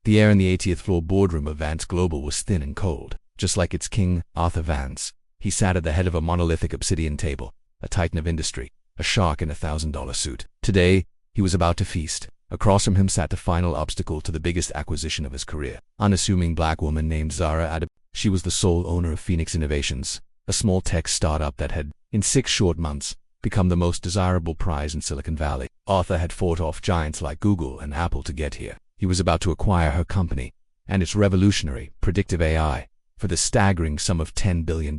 The air in the 80th floor boardroom of Vance Global was thin and cold, just like its king, Arthur Vance. He sat at the head of a monolithic obsidian table, a titan of industry, a shark in a $1,000 suit. Today, he was about to feast. Across from him sat the final obstacle to the biggest acquisition of his career. Unassuming black woman named Zara Adab. She was the sole owner of Phoenix Innovations, a small tech startup that had, in 6 short months, become the most desirable prize in Silicon Valley. Arthur had fought off giants like Google and Apple to get here. He was about to acquire her company and its revolutionary, predictive AI for the staggering sum of $10 billion.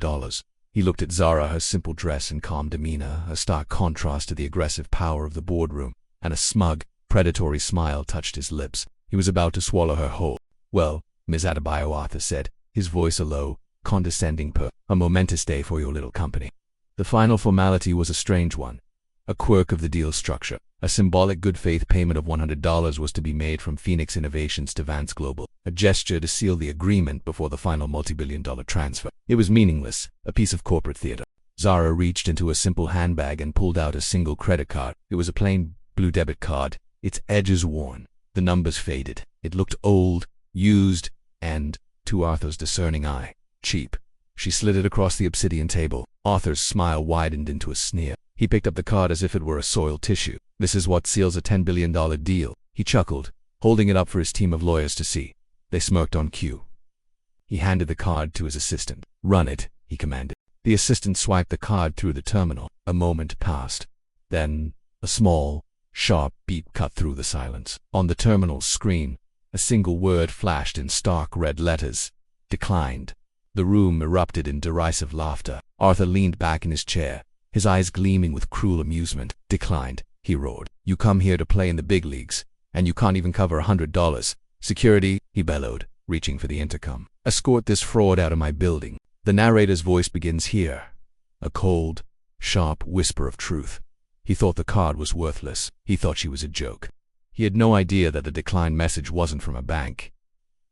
He looked at Zara, her simple dress and calm demeanor, a stark contrast to the aggressive power of the boardroom, and a smug, predatory smile touched his lips. He was about to swallow her whole. "Well, Ms. Adebayo," Arthur said, his voice a low, condescending purr. "A momentous day for your little company." The final formality was a strange one, a quirk of the deal structure. A symbolic good faith payment of $100 was to be made from Phoenix Innovations to Vance Global, a gesture to seal the agreement before the final multi-billion-dollar transfer. It was meaningless, a piece of corporate theater. Zara reached into a simple handbag and pulled out a single credit card. It was a plain blue debit card, its edges worn, the numbers faded. It looked old, used, and, to Arthur's discerning eye, cheap. She slid it across the obsidian table. Arthur's smile widened into a sneer. He picked up the card as if it were a soiled tissue. "This is what seals a $10 billion deal," he chuckled, holding it up for his team of lawyers to see. They smirked on cue. He handed the card to his assistant. "Run it," he commanded. The assistant swiped the card through the terminal. A moment passed. Then, a small, sharp beep cut through the silence. On the terminal's screen, a single word flashed in stark red letters. "Declined." The room erupted in derisive laughter. Arthur leaned back in his chair, his eyes gleaming with cruel amusement. "Declined," he roared. "You come here to play in the big leagues, and you can't even cover $100. Security," he bellowed, reaching for the intercom. "Escort this fraud out of my building. The narrator's voice begins here." A cold, sharp whisper of truth. He thought the card was worthless. He thought she was a joke. He had no idea that the decline message wasn't from a bank.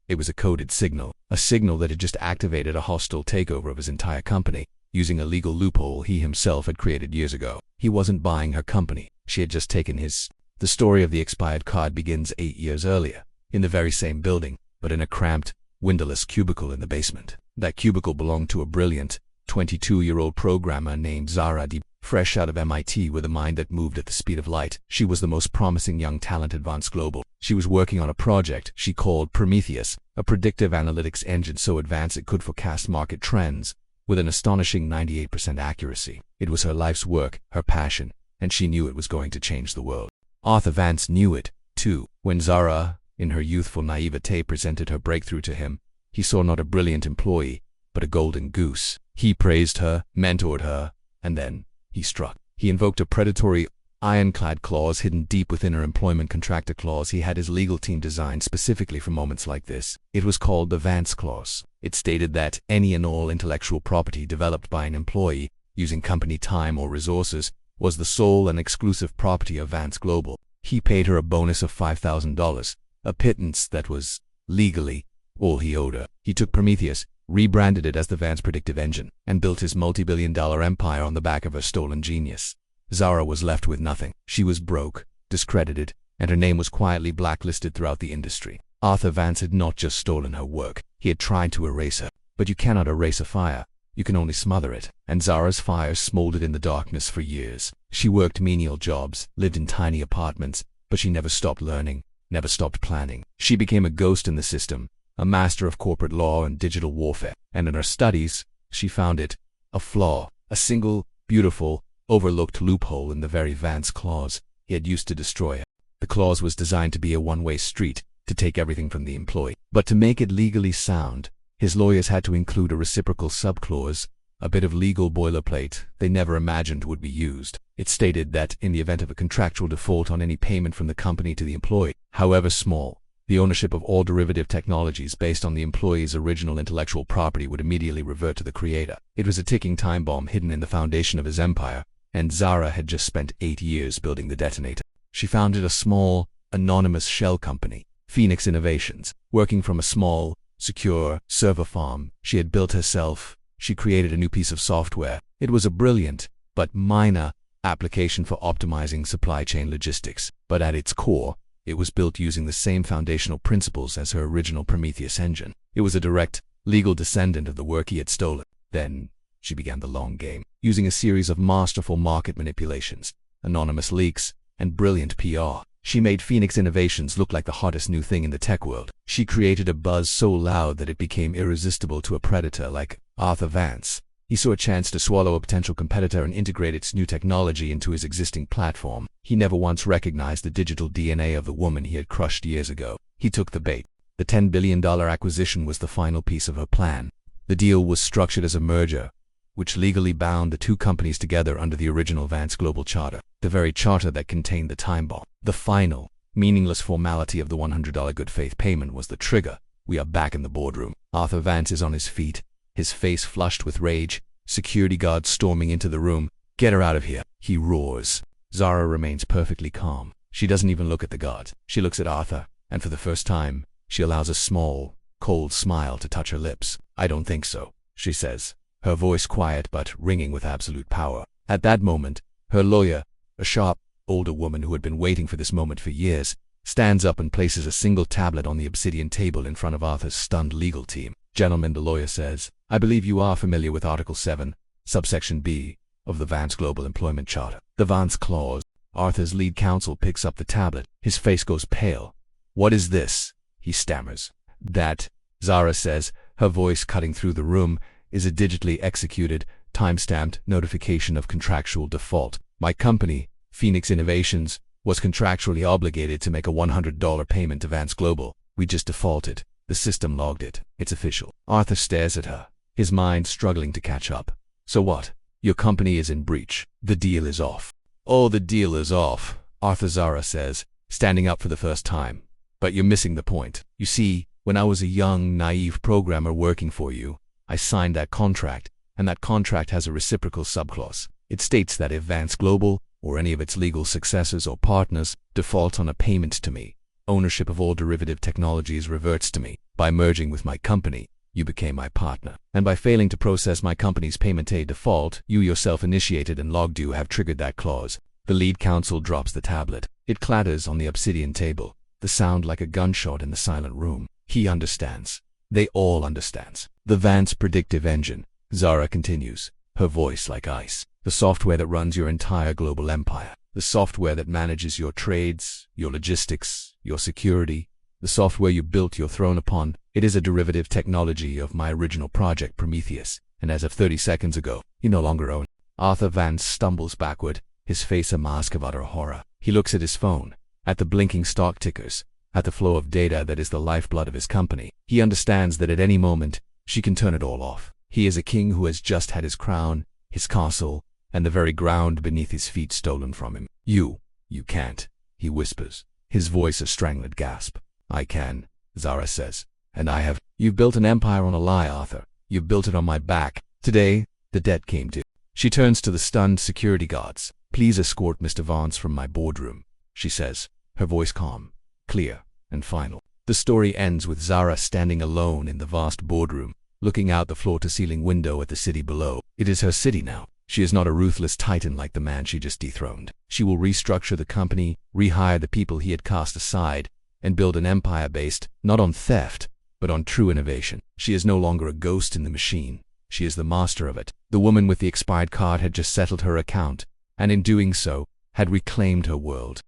It was a coded signal, a signal that had just activated a hostile takeover of his entire company, using a legal loophole he himself had created years ago. He wasn't buying her company. She had just taken his. The story of the expired card begins 8 years earlier, in the very same building, but in a cramped, windowless cubicle in the basement. That cubicle belonged to a brilliant, 22-year-old programmer named Zara Adib, fresh out of MIT with a mind that moved at the speed of light. She was the most promising young talent at Vance Global. She was working on a project she called Prometheus, a predictive analytics engine so advanced it could forecast market trends with an astonishing 98% accuracy. It was her life's work, her passion, and she knew it was going to change the world. Arthur Vance knew it, too. When Zara, in her youthful naivete, presented her breakthrough to him, he saw not a brilliant employee, but a golden goose. He praised her, mentored her, and then he struck. He invoked a predatory, ironclad clause hidden deep within her employment contractor clause he had his legal team designed specifically for moments like this. It was called the Vance Clause. It stated that any and all intellectual property developed by an employee, using company time or resources, was the sole and exclusive property of Vance Global. He paid her a bonus of $5,000, a pittance that was, legally, all he owed her. He took Prometheus, rebranded it as the Vance Predictive Engine, and built his multi-billion-dollar empire on the back of her stolen genius. Zara was left with nothing. She was broke, discredited, and her name was quietly blacklisted throughout the industry. Arthur Vance had not just stolen her work, he had tried to erase her. But you cannot erase a fire, you can only smother it. And Zara's fire smoldered in the darkness for years. She worked menial jobs, lived in tiny apartments, but she never stopped learning, never stopped planning. She became a ghost in the system, a master of corporate law and digital warfare. And in her studies, she found it, a flaw, a single, beautiful, overlooked loophole in the very Vance Clause he had used to destroy her. The clause was designed to be a one-way street, to take everything from the employee. But to make it legally sound, his lawyers had to include a reciprocal subclause, a bit of legal boilerplate they never imagined would be used. It stated that in the event of a contractual default on any payment from the company to the employee, however small, the ownership of all derivative technologies based on the employee's original intellectual property would immediately revert to the creator. It was a ticking time bomb hidden in the foundation of his empire, and Zara had just spent 8 years building the detonator. She founded a small, anonymous shell company, Phoenix Innovations, working from a small, secure server farm she had built herself. She created a new piece of software. It was a brilliant, but minor, application for optimizing supply chain logistics. But at its core, It was built using the same foundational principles as her original Prometheus engine. It was a direct, legal descendant of the work he had stolen. Then, she began the long game, using a series of masterful market manipulations, anonymous leaks, and brilliant PR. She made Phoenix Innovations look like the hottest new thing in the tech world. She created a buzz so loud that it became irresistible to a predator like Arthur Vance. He saw a chance to swallow a potential competitor and integrate its new technology into his existing platform. He never once recognized the digital DNA of the woman he had crushed years ago. He took the bait. The $10 billion acquisition was the final piece of her plan. The deal was structured as a merger, which legally bound the two companies together under the original Vance Global Charter, the very charter that contained the time bomb. The final, meaningless formality of the $100 good faith payment was the trigger. We are back in the boardroom. Arthur Vance is on his feet, his face flushed with rage, security guards storming into the room. "Get her out of here," he roars. Zara remains perfectly calm. She doesn't even look at the guards. She looks at Arthur, and for the first time, she allows a small, cold smile to touch her lips. "I don't think so," she says, her voice quiet but ringing with absolute power. At that moment, her lawyer, a sharp, older woman who had been waiting for this moment for years, stands up and places a single tablet on the obsidian table in front of Arthur's stunned legal team. "Gentlemen," the lawyer says, "I believe you are familiar with Article 7, subsection B, of the Vance Global Employment Charter. The Vance Clause." Arthur's lead counsel picks up the tablet. His face goes pale. "What is this?" he stammers. "That," Zara says, her voice cutting through the room, "is a digitally executed, time-stamped notification of contractual default. My company, Phoenix Innovations, was contractually obligated to make a $100 payment to Vance Global. We just defaulted. The system logged it. It's official." Arthur stares at her, his mind struggling to catch up. "So what? Your company is in breach. The deal is off." "Oh, the deal is off," Arthur Zara says, standing up for the first time. "But you're missing the point. You see, when I was a young, naive programmer working for you, I signed that contract, and that contract has a reciprocal subclause. It states that if Vance Global, or any of its legal successors or partners, default on a payment to me, ownership of all derivative technologies reverts to me. By merging with my company, you became my partner. And by failing to process my company's payment aid default, you yourself initiated and logged you have triggered that clause." The lead counsel drops the tablet. It clatters on the obsidian table, the sound like a gunshot in the silent room. He understands. They all understand. "The Vance Predictive Engine," Zara continues, her voice like ice. "The software that runs your entire global empire. The software that manages your trades, your logistics, your security. The software you built your throne upon. It is a derivative technology of my original project Prometheus, and as of 30 seconds ago, you no longer own." Arthur Vance stumbles backward, his face a mask of utter horror. He looks at his phone, at the blinking stock tickers, at the flow of data that is the lifeblood of his company. He understands that at any moment, she can turn it all off. He is a king who has just had his crown, his castle, and the very ground beneath his feet stolen from him. You can't," he whispers, his voice a strangled gasp. "I can," Zara says, "and I have." "You've built an empire on a lie, Arthur. You've built it on my back. Today, the debt came due." She turns to the stunned security guards. "Please escort Mr. Vance from my boardroom," she says, her voice calm, clear, and final. The story ends with Zara standing alone in the vast boardroom, looking out the floor-to-ceiling window at the city below. It is her city now. She is not a ruthless titan like the man she just dethroned. She will restructure the company, rehire the people he had cast aside, and build an empire based, not on theft, but on true innovation. She is no longer a ghost in the machine. She is the master of it. The woman with the expired card had just settled her account, and in doing so, had reclaimed her world.